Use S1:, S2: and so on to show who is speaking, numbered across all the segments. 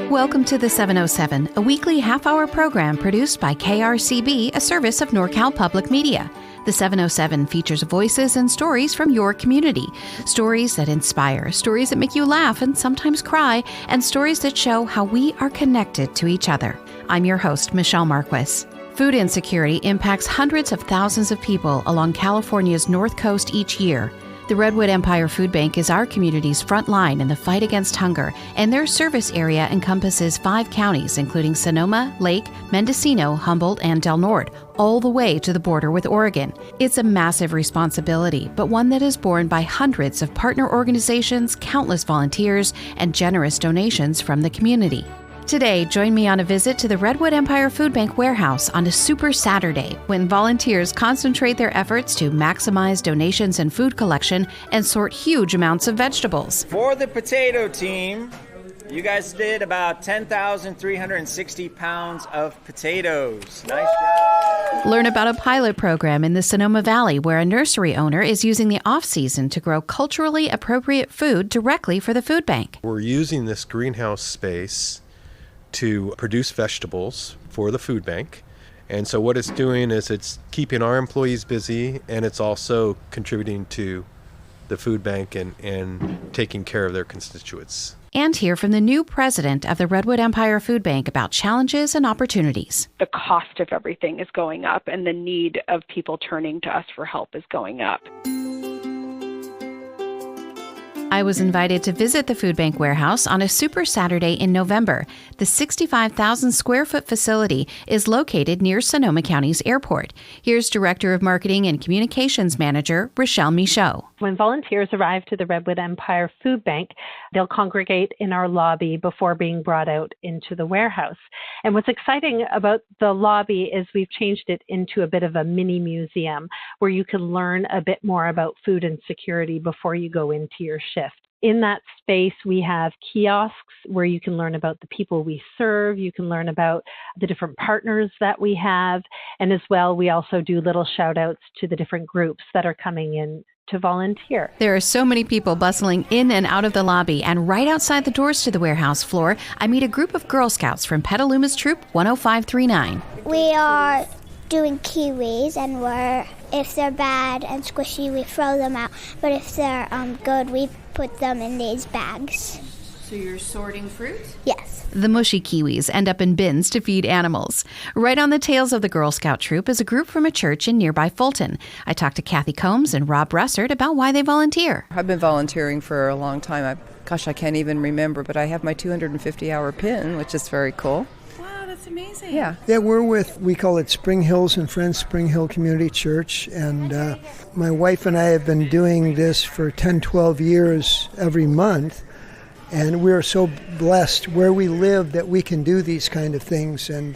S1: Welcome to the 707, a weekly half-hour program produced by KRCB, a service of NorCal Public Media. The 707 features voices and stories from your community. Stories that inspire, stories that make you laugh and sometimes cry, and stories that show how we are connected to each other. I'm your host, Michelle Marquis. Food insecurity impacts hundreds of thousands of people along California's North Coast each year. The Redwood Empire Food Bank is our community's front line in the fight against hunger, and their service area encompasses 5 counties, including Sonoma, Lake, Mendocino, Humboldt, and Del Norte, all the way to the border with Oregon. It's a massive responsibility, but one that is borne by hundreds of partner organizations, countless volunteers, and generous donations from the community. Today, join me on a visit to the Redwood Empire Food Bank warehouse on a Super Saturday when volunteers concentrate their efforts to maximize donations and food collection and sort huge amounts of vegetables.
S2: For the potato team, you guys did about 10,360 pounds of potatoes. Nice job.
S1: Learn about a pilot program in the Sonoma Valley where a nursery owner is using the off-season to grow culturally appropriate food directly for the food bank.
S3: We're using this greenhouse space to produce vegetables for the food bank. And so what it's doing is it's keeping our employees busy, and it's also contributing to the food bank and taking care of their constituents.
S1: And hear from the new president of the Redwood Empire Food Bank about challenges and opportunities.
S4: The cost of everything is going up, and the need of people turning to us for help is going up.
S1: I was invited to visit the food bank warehouse on a Super Saturday in November. The 65,000 square foot facility is located near Sonoma County's airport. Here's Director of Marketing and Communications Manager, Rachelle Mesheau.
S5: When volunteers arrive to the Redwood Empire Food Bank, they'll congregate in our lobby before being brought out into the warehouse. And what's exciting about the lobby is we've changed it into a bit of a mini museum where you can learn a bit more about food insecurity before you go into your shift. In that space, we have kiosks where you can learn about the people we serve. You can learn about the different partners that we have. And as well, we also do little shout outs to the different groups that are coming in to volunteer.
S1: There are so many people bustling in and out of the lobby, and right outside the doors to the warehouse floor, I meet a group of Girl Scouts from Petaluma's Troop 10539.
S6: We are doing kiwis, and if they're bad and squishy, we throw them out. But if they're good, we put them in these bags.
S1: So you're sorting fruit?
S6: Yes.
S1: The mushy kiwis end up in bins to feed animals. Right on the tails of the Girl Scout troop is a group from a church in nearby Fulton. I talked to Kathy Combs and Rob Russert about why they volunteer.
S7: I've been volunteering for a long time. I can't even remember, but I have my 250-hour pin, which is very cool.
S1: Wow, that's amazing.
S7: Yeah,
S8: we're we call it Spring Hills and Friends Spring Hill Community Church, and my wife and I have been doing this for 10, 12 years every month. And we're so blessed where we live that we can do these kind of things, and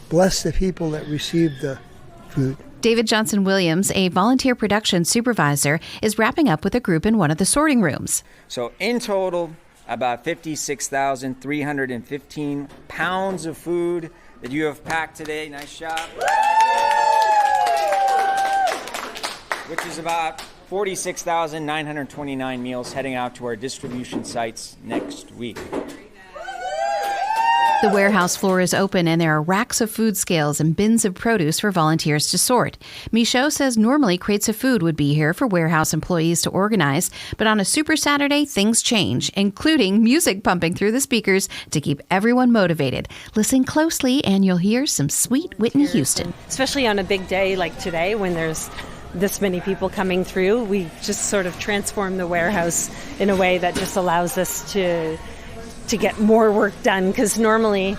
S8: bless the people that receive the food.
S1: David Johnson Williams, a volunteer production supervisor, is wrapping up with a group in one of the sorting rooms.
S2: So in total, about 56,315 pounds of food that you have packed today. Nice job. Which is about 46,929 meals heading out to our distribution sites next week.
S1: The warehouse floor is open, and there are racks of food scales and bins of produce for volunteers to sort. Mesheau says normally crates of food would be here for warehouse employees to organize, but on a Super Saturday, things change, including music pumping through the speakers to keep everyone motivated. Listen closely, and you'll hear some sweet Whitney Houston.
S5: Especially on a big day like today when there's this many people coming through, we just sort of transform the warehouse in a way that just allows us to get more work done, because normally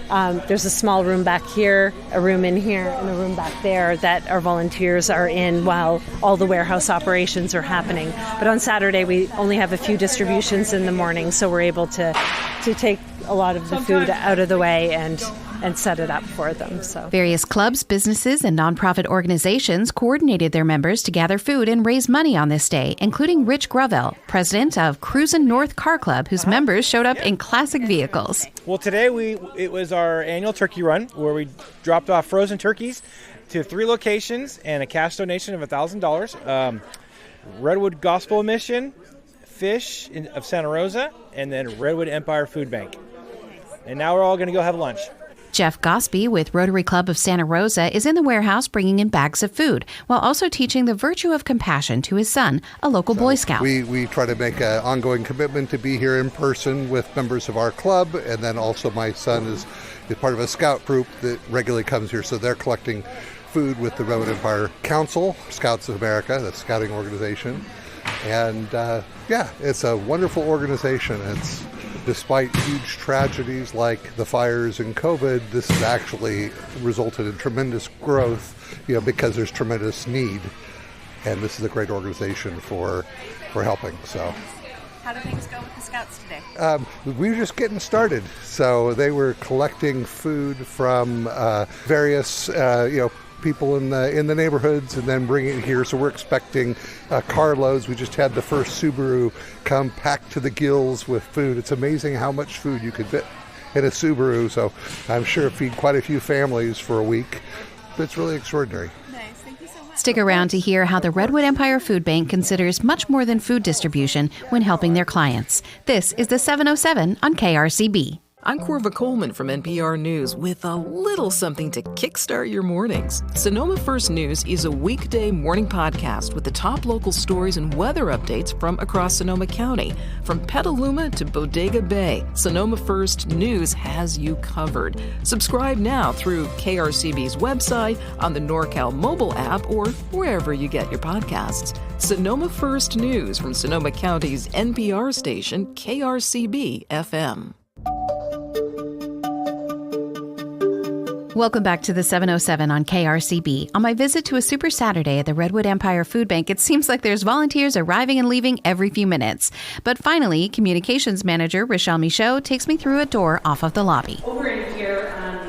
S5: there's a small room back here, a room in here, and a room back there that our volunteers are in while all the warehouse operations are happening. But on Saturday, we only have a few distributions in the morning, so we're able to take a lot of the food out of the way and set it up for them. So
S1: various clubs, businesses, and nonprofit organizations coordinated their members to gather food and raise money on this day, including Rich Gravel, president of Cruisin' North Car Club, whose members showed up in classic vehicles.
S9: Well, today it was our annual turkey run where we dropped off frozen turkeys to 3 locations and a cash donation of $1,000. Redwood Gospel Mission, Fish of Santa Rosa, and then Redwood Empire Food Bank. And now we're all going to go have lunch.
S1: Jeff Gosby with Rotary Club of Santa Rosa is in the warehouse bringing in bags of food while also teaching the virtue of compassion to his son, a local Boy Scout.
S10: We try to make an ongoing commitment to be here in person with members of our club, and then also my son is part of a scout group that regularly comes here, so they're collecting food with the Redwood Empire Council, Scouts of America, the scouting organization. And it's a wonderful organization. It's despite huge tragedies like the fires and COVID, this has actually resulted in tremendous growth, because there's tremendous need. And this is a great organization for helping. So,
S11: how do things go with the Scouts today?
S10: We were just getting started. So they were collecting food from various, people in the neighborhoods and then bring it here. So we're expecting carloads. We just had the first Subaru come packed to the gills with food. It's amazing how much food you could fit in a Subaru. So I'm sure feed quite a few families for a week. It's really extraordinary.
S11: Nice. Thank you so much.
S1: Stick around to hear how the Redwood Empire Food Bank considers much more than food distribution when helping their clients. This is the 707 on KRCB.
S12: I'm Corva Coleman from NPR News with a little something to kickstart your mornings. Sonoma First News is a weekday morning podcast with the top local stories and weather updates from across Sonoma County. From Petaluma to Bodega Bay, Sonoma First News has you covered. Subscribe now through KRCB's website, on the NorCal mobile app, or wherever you get your podcasts. Sonoma First News from Sonoma County's NPR station, KRCB FM.
S1: Welcome back to the 707 on KRCB. On my visit to a Super Saturday at the Redwood Empire Food Bank, it seems like there's volunteers arriving and leaving every few minutes. But finally, Communications Manager Rachelle Mesheau takes me through a door off of the lobby.
S5: Over in here, I'm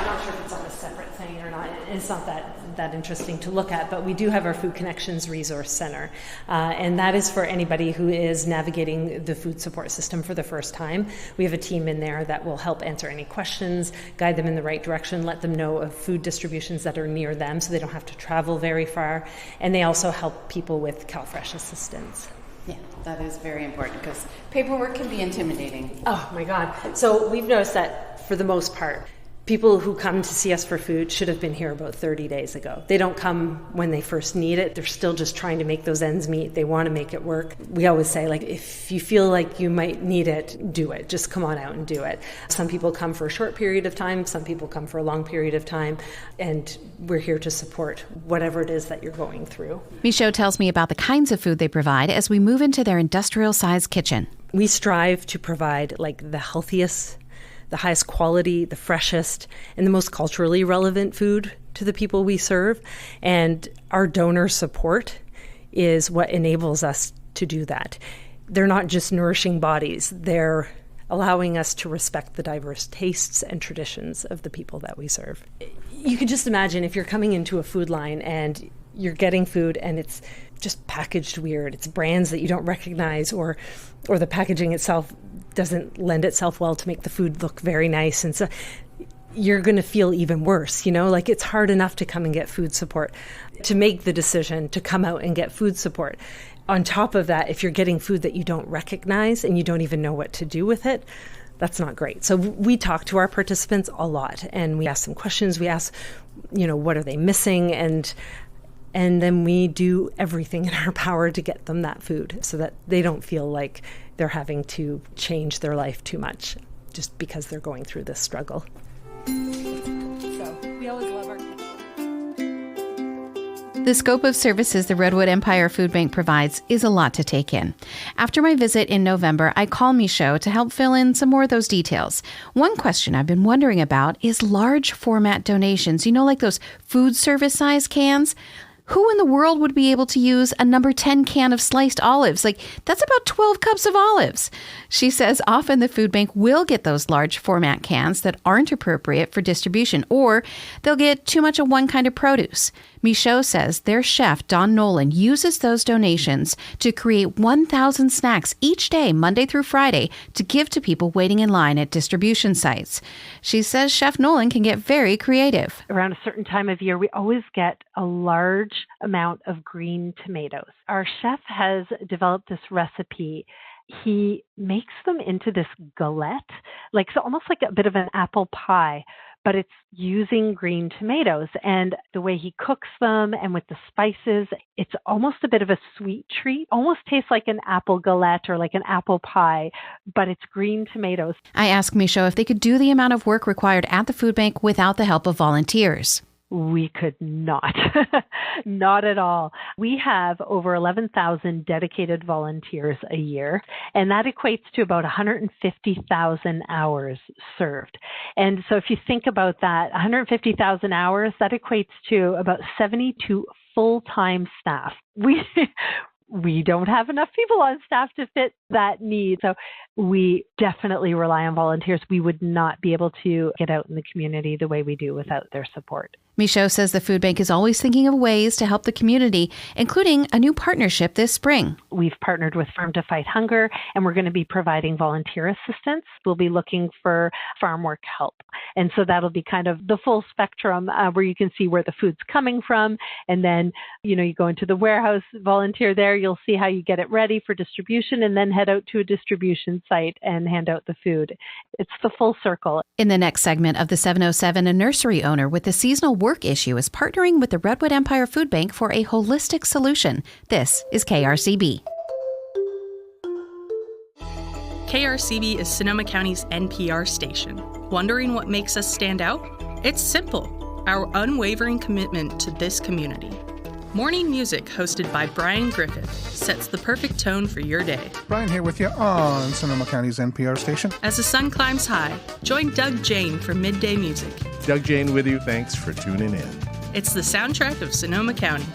S5: not sure if it's on a separate thing or not. It's not that interesting to look at, but we do have our Food Connections Resource Center, and that is for anybody who is navigating the food support system for the first time. We have a team in there that will help answer any questions, guide them in the right direction, let them know of food distributions that are near them so they don't have to travel very far, and they also help people with CalFresh assistance.
S11: Yeah, that is very important because paperwork can be intimidating.
S5: Oh my God. So we've noticed that for the most part, people who come to see us for food should have been here about 30 days ago. They don't come when they first need it. They're still just trying to make those ends meet. They want to make it work. We always say, if you feel like you might need it, do it. Just come on out and do it. Some people come for a short period of time. Some people come for a long period of time. And we're here to support whatever it is that you're going through.
S1: Mesheau tells me about the kinds of food they provide as we move into their industrial-sized kitchen.
S5: We strive to provide the healthiest, the highest quality, the freshest, and the most culturally relevant food to the people we serve. And our donor support is what enables us to do that. They're not just nourishing bodies, they're allowing us to respect the diverse tastes and traditions of the people that we serve. You can just imagine if you're coming into a food line and you're getting food and it's just packaged weird, it's brands that you don't recognize, or the packaging itself doesn't lend itself well to make the food look very nice, and so you're going to feel even worse. It's hard enough to come and get food support. To make the decision to come out and get food support, on top of that, if you're getting food that you don't recognize and you don't even know what to do with it, that's not great. So we talk to our participants a lot, and we ask them questions. We ask, what are they missing, and then we do everything in our power to get them that food so that they don't feel like they're having to change their life too much just because they're going through this struggle. So we always love our kids.
S1: The scope of services the Redwood Empire Food Bank provides is a lot to take in. After my visit in November, I call Mesheau to help fill in some more of those details. One question I've been wondering about is large format donations, like those food service size cans. Who in the world would be able to use a number 10 can of sliced olives? That's about 12 cups of olives. She says often the food bank will get those large format cans that aren't appropriate for distribution, or they'll get too much of one kind of produce. Mesheau says their chef, Don Nolan, uses those donations to create 1,000 snacks each day, Monday through Friday, to give to people waiting in line at distribution sites. She says Chef Nolan can get very creative.
S5: Around a certain time of year, we always get a large amount of green tomatoes. Our chef has developed this recipe. He makes them into this galette like so almost like a bit of an apple pie, but it's using green tomatoes. And the way he cooks them and with the spices, it's almost a bit of a sweet treat. Almost tastes like an apple galette or like an apple pie, but it's green tomatoes.
S1: I asked Mesheau if they could do the amount of work required at the food bank without the help of volunteers.
S5: We could not. Not at all. We have over 11,000 dedicated volunteers a year, and that equates to about 150,000 hours served. And so if you think about that, 150,000 hours, that equates to about 72 full-time staff. We don't have enough people on staff to fit that need. So we definitely rely on volunteers. We would not be able to get out in the community the way we do without their support.
S1: Mesheau says the food bank is always thinking of ways to help the community, including a new partnership this spring.
S5: We've partnered with Farm to Fight Hunger, and we're going to be providing volunteer assistance. We'll be looking for farm work help. And so that'll be kind of the full spectrum where you can see where the food's coming from. And then, you go into the warehouse, volunteer there, you'll see how you get it ready for distribution, and then head out to a distribution site and hand out the food. It's the full circle.
S1: In the next segment of the 707, a nursery owner with the seasonal work issue is partnering with the Redwood Empire Food Bank for a holistic solution. This is KRCB.
S13: KRCB is Sonoma County's NPR station. Wondering what makes us stand out? It's simple, our unwavering commitment to this community. Morning Music, hosted by Brian Griffith, sets the perfect tone for your day.
S14: Brian here with you on Sonoma County's NPR station.
S13: As the sun climbs high, join Doug Jane for Midday Music.
S15: Doug Jane with you. Thanks for tuning in.
S13: It's the soundtrack of Sonoma County.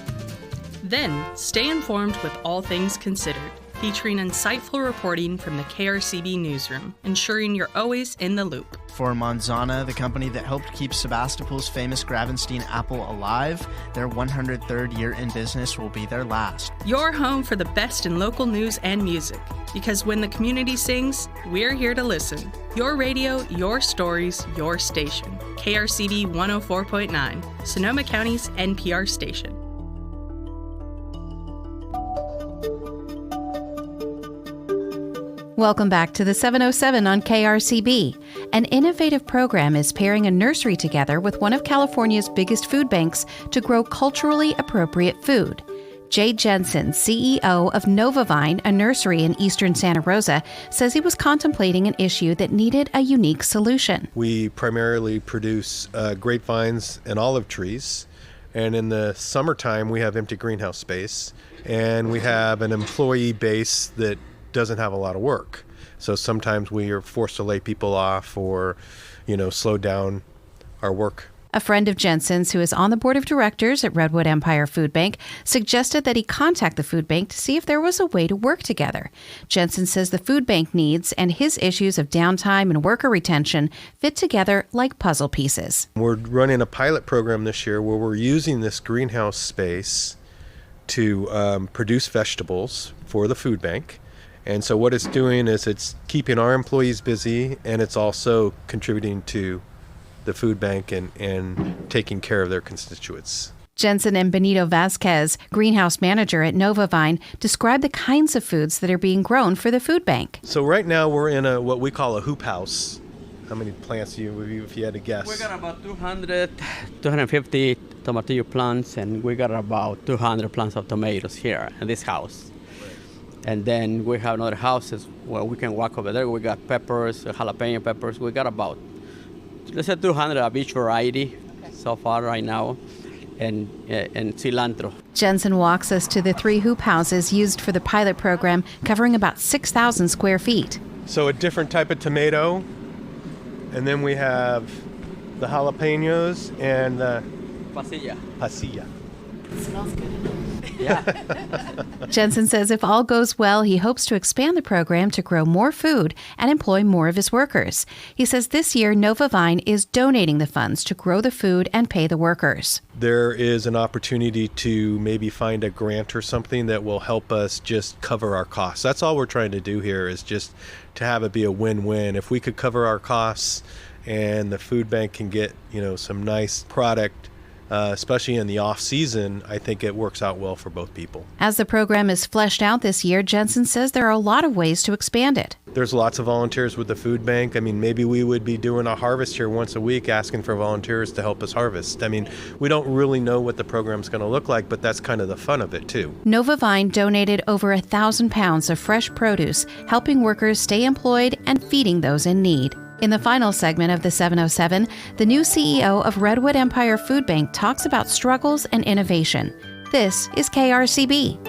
S13: Then, stay informed with All Things Considered, featuring insightful reporting from the KRCB newsroom, ensuring you're always in the loop.
S16: For Manzana, the company that helped keep Sebastopol's famous Gravenstein apple alive, their 103rd year in business will be their last.
S13: Your home for the best in local news and music. Because when the community sings, we're here to listen. Your radio, your stories, your station. KRCB 104.9, Sonoma County's NPR station.
S1: Welcome back to the 707 on KRCB. An innovative program is pairing a nursery together with one of California's biggest food banks to grow culturally appropriate food. Jay Jensen, CEO of Novavine, a nursery in eastern Santa Rosa, says he was contemplating an issue that needed a unique solution.
S3: We primarily produce grapevines and olive trees, and in the summertime we have empty greenhouse space, and we have an employee base that doesn't have a lot of work. So sometimes we are forced to lay people off or, slow down our work.
S1: A friend of Jensen's, who is on the board of directors at Redwood Empire Food Bank, suggested that he contact the food bank to see if there was a way to work together. Jensen says the food bank needs and his issues of downtime and worker retention fit together like puzzle pieces.
S3: We're running a pilot program this year where we're using this greenhouse space to produce vegetables for the food bank. And so what it's doing is it's keeping our employees busy, and it's also contributing to the food bank and taking care of their constituents.
S1: Jensen and Benito Vasquez, greenhouse manager at Novavine, describe the kinds of foods that are being grown for the food bank.
S3: So right now we're in what we call a hoop house. How many plants do you, if you had to guess?
S17: We got about 250 tomatillo plants, and we got about 200 plants of tomatoes here in this house. And then we have another houses where we can walk over there. We got peppers, jalapeno peppers. We got about, let's say 200 of each variety so far right now, and cilantro.
S1: Jensen walks us to the 3 hoop houses used for the pilot program, covering about 6,000 square feet.
S3: So a different type of tomato, and then we have the jalapenos and the pasilla.
S11: It smells good.
S17: Yeah.
S1: Jensen says if all goes well, he hopes to expand the program to grow more food and employ more of his workers. He says this year, Novavine is donating the funds to grow the food and pay the workers.
S3: There is an opportunity to maybe find a grant or something that will help us just cover our costs. That's all we're trying to do here, is just to have it be a win-win. If we could cover our costs and the food bank can get, some nice product especially in the off season, I think it works out well for both people.
S1: As the program is fleshed out this year, Jensen says there are a lot of ways to expand it.
S3: There's lots of volunteers with the food bank. I mean, maybe we would be doing a harvest here once a week, asking for volunteers to help us harvest. I mean, we don't really know what the program's going to look like, but that's kind of the fun of it too.
S1: Novavine donated over 1,000 pounds of fresh produce, helping workers stay employed and feeding those in need. In the final segment of the 707, the new CEO of Redwood Empire Food Bank talks about struggles and innovation. This is KRCB.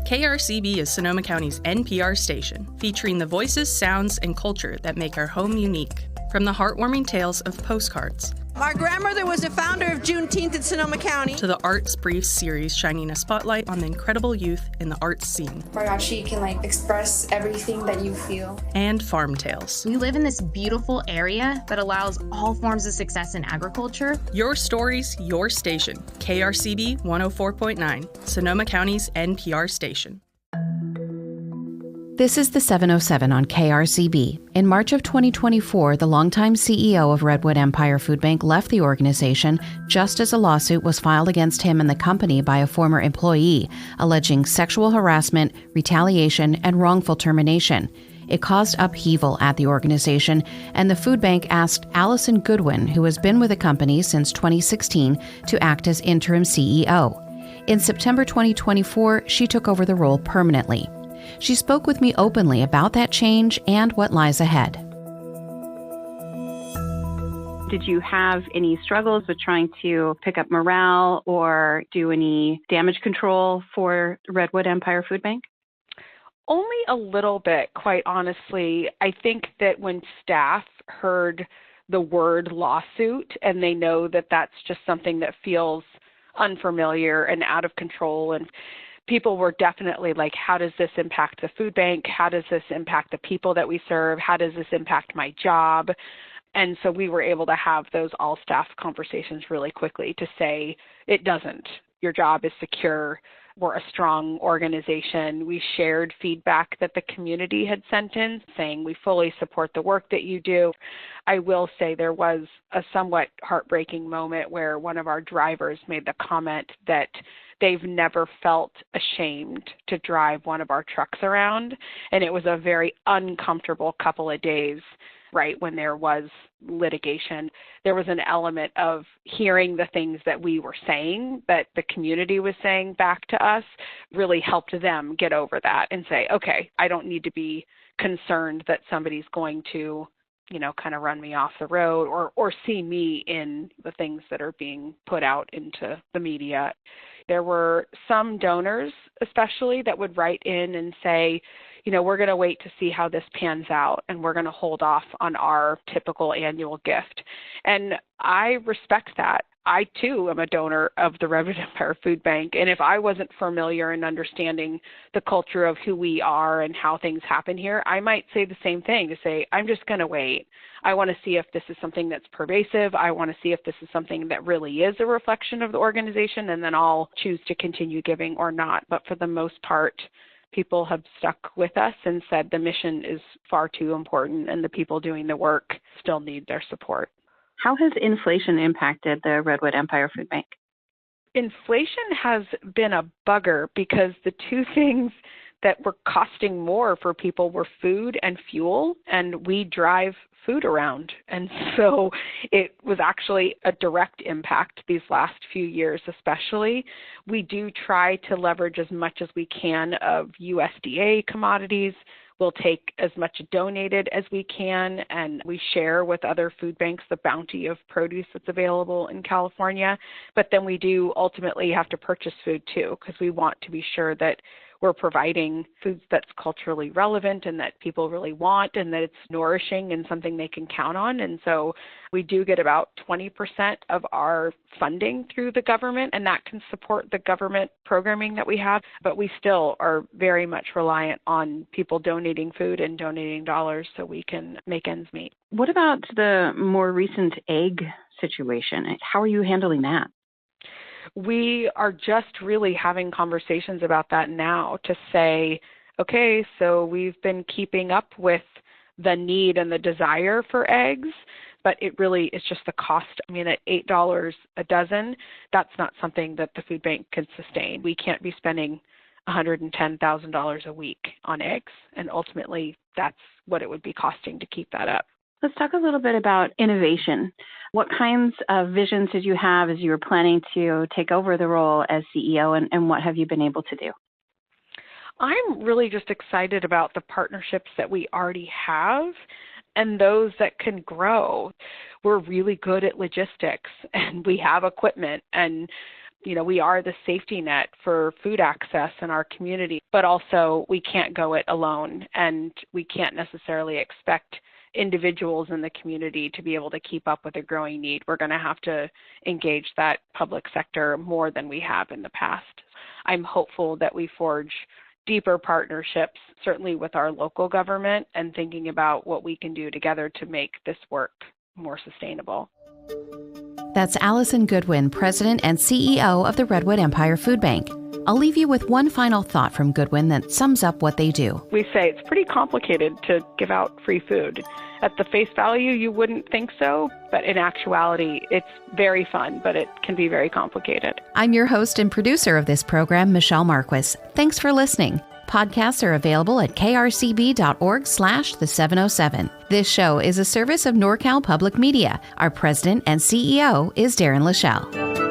S13: KRCB is Sonoma County's NPR station, featuring the voices, sounds, and culture that make our home unique. From the heartwarming tales of postcards,
S18: our grandmother was the founder of Juneteenth in Sonoma County,
S13: to the Arts Briefs series shining a spotlight on the incredible youth in the arts scene.
S19: Oh my gosh, she can express everything that you feel.
S13: And farm tales.
S20: We live in this beautiful area that allows all forms of success in agriculture.
S13: Your stories, your station. KRCB 104.9, Sonoma County's NPR station.
S1: This is the 707 on KRCB. In March of 2024, the longtime CEO of Redwood Empire Food Bank left the organization just as a lawsuit was filed against him and the company by a former employee, alleging sexual harassment, retaliation, and wrongful termination. It caused upheaval at the organization, and the food bank asked Allison Goodwin, who has been with the company since 2016, to act as interim CEO. In September 2024, she took over the role permanently. She spoke with me openly about that change and what lies ahead.
S4: Did you have any struggles with trying to pick up morale or do any damage control for Redwood Empire Food Bank? Only a little bit, quite honestly. I think that when staff heard the word lawsuit and they know that that's just something that feels unfamiliar and out of control, and people were definitely like, how does this impact the food bank? How does this impact the people that we serve? How does this impact my job? And so we were able to have those all-staff conversations really quickly to say, it doesn't. Your job is secure. We're a strong organization. We shared feedback that the community had sent in saying we fully support the work that you do. I will say there was a somewhat heartbreaking moment where one of our drivers made the comment that they've never felt ashamed to drive one of our trucks around. And it was a very uncomfortable couple of days, right, when there was litigation. There was an element of hearing the things that we were saying, that the community was saying back to us, really helped them get over that and say, okay, I don't need to be concerned that somebody's going to, kind of run me off the road or see me in the things that are being put out into the media. There were some donors, especially, that would write in and say, we're going to wait to see how this pans out, and we're going to hold off on our typical annual gift. And I respect that. I, too, am a donor of the Redwood Empire Food Bank, and if I wasn't familiar in understanding the culture of who we are and how things happen here, I might say the same thing, to say, I'm just going to wait. I want to see if this is something that's pervasive. I want to see if this is something that really is a reflection of the organization, and then I'll choose to continue giving or not. But for the most part, people have stuck with us and said the mission is far too important, and the people doing the work still need their support. How has inflation impacted the Redwood Empire Food Bank? Inflation has been a bugger because the two things that were costing more for people were food and fuel, and we drive food around. And so it was actually a direct impact these last few years especially. We do try to leverage as much as we can of USDA commodities. We'll take as much donated as we can, and we share with other food banks the bounty of produce that's available in California. But then we do ultimately have to purchase food too, because we want to be sure that we're providing foods that's culturally relevant and that people really want, and that it's nourishing and something they can count on. And so we do get about 20% of our funding through the government, and that can support the government programming that we have. But we still are very much reliant on people donating food and donating dollars so we can make ends meet. What about the more recent egg situation? How are you handling that? We are just really having conversations about that now to say, okay, so we've been keeping up with the need and the desire for eggs,
S21: but it really is just the cost. I mean, at $8 a dozen, that's not something that the food bank can sustain. We can't be spending $110,000 a week on eggs, and ultimately that's what it would be costing to keep that up.
S4: Let's talk a little bit about innovation. What kinds of visions did you have as you were planning to take over the role as CEO, and what have you been able to do?
S21: I'm really just excited about the partnerships that we already have and those that can grow. We're really good at logistics, and we have equipment, and we are the safety net for food access in our community, but also we can't go it alone, and we can't necessarily expect individuals in the community to be able to keep up with a growing need. We're going to have to engage that public sector more than we have in the past. I'm hopeful that we forge deeper partnerships, certainly with our local government, and thinking about what we can do together to make this work more sustainable.
S1: That's Allison Goodwin, President and CEO of the Redwood Empire Food Bank. I'll leave you with one final thought from Goodwin that sums up what they do.
S21: We say it's pretty complicated to give out free food. At the face value, you wouldn't think so, but in actuality, it's very fun, but it can be very complicated.
S1: I'm your host and producer of this program, Michelle Marquis. Thanks for listening. Podcasts are available at krcb.org/the707. This show is a service of NorCal Public Media. Our president and CEO is Darren Lachelle.